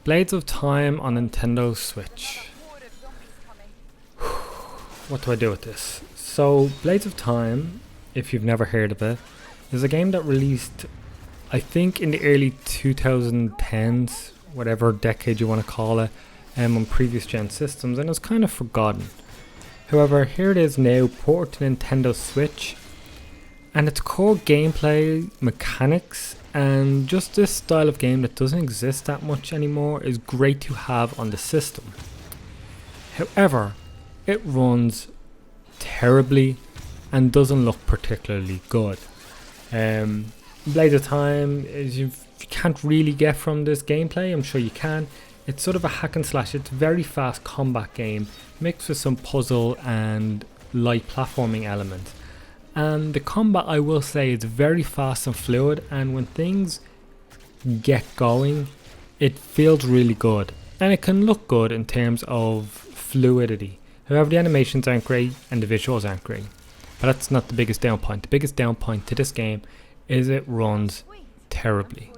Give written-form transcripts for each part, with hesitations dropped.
Blades of Time on Nintendo Switch. What do I do with this? So, Blades of Time, if you've never heard of it, is a game that released, I think, in the early 2010s, whatever decade you want to call it, on previous gen systems, and it was kind of forgotten. However, here it is now, ported to Nintendo Switch, and its core gameplay, mechanics, and just this style of game that doesn't exist that much anymore is great to have on the system. However, it runs terribly and doesn't look particularly good. Blades of Time is you can't really get from this gameplay. I'm sure you can. It's sort of a hack and slash. It's a very fast combat game mixed with some puzzle and light platforming elements. And the combat, I will say, is very fast and fluid, and when things get going, it feels really good. And it can look good in terms of fluidity. However, the animations aren't great and the visuals aren't great. But that's not the biggest down point. The biggest down point to this game is it runs terribly.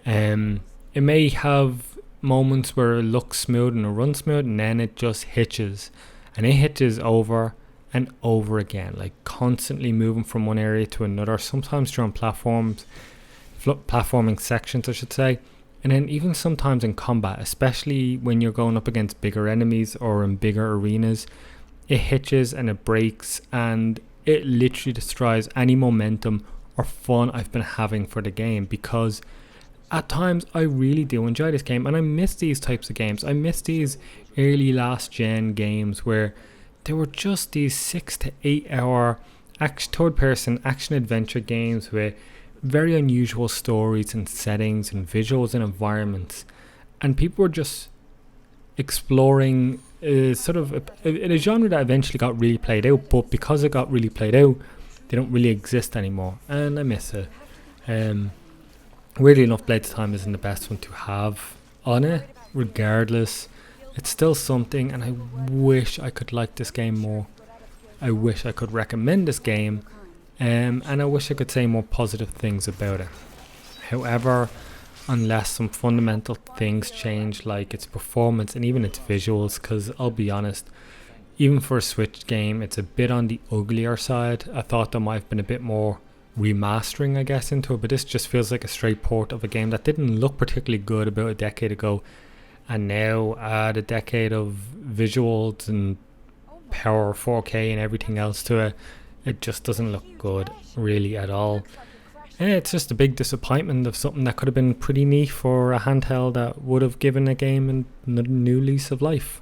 It may have moments where it looks smooth and it runs smooth, and then it just hitches. And it hitches over and over again, like constantly moving from one area to another, sometimes during platforming sections I should say, and then even sometimes in combat, especially when you're going up against bigger enemies or in bigger arenas, it hitches and it breaks, and it literally destroys any momentum or fun I've been having for the game, because at times I really do enjoy this game, and I miss these types of games. I miss these early last gen games where there were just these 6 to 8 hour third person action adventure games with very unusual stories and settings and visuals and environments, and people were just exploring sort of a genre that eventually got really played out, but because it got really played out, they don't really exist anymore, and I miss it. Weirdly enough, Blades of Time isn't the best one to have on it. Regardless, it's still something, and I wish I could like this game more. I wish I could recommend this game, and I wish I could say more positive things about it. However, unless some fundamental things change, like its performance and even its visuals, because I'll be honest, even for a Switch game, it's a bit on the uglier side. I thought there might have been a bit more remastering, I guess, into it, but this just feels like a straight port of a game that didn't look particularly good about a decade ago, and now add a decade of visuals and power 4K and everything else to it. It just doesn't look good really at all. And it's just a big disappointment of something that could have been pretty neat for a handheld that would have given a game a new lease of life.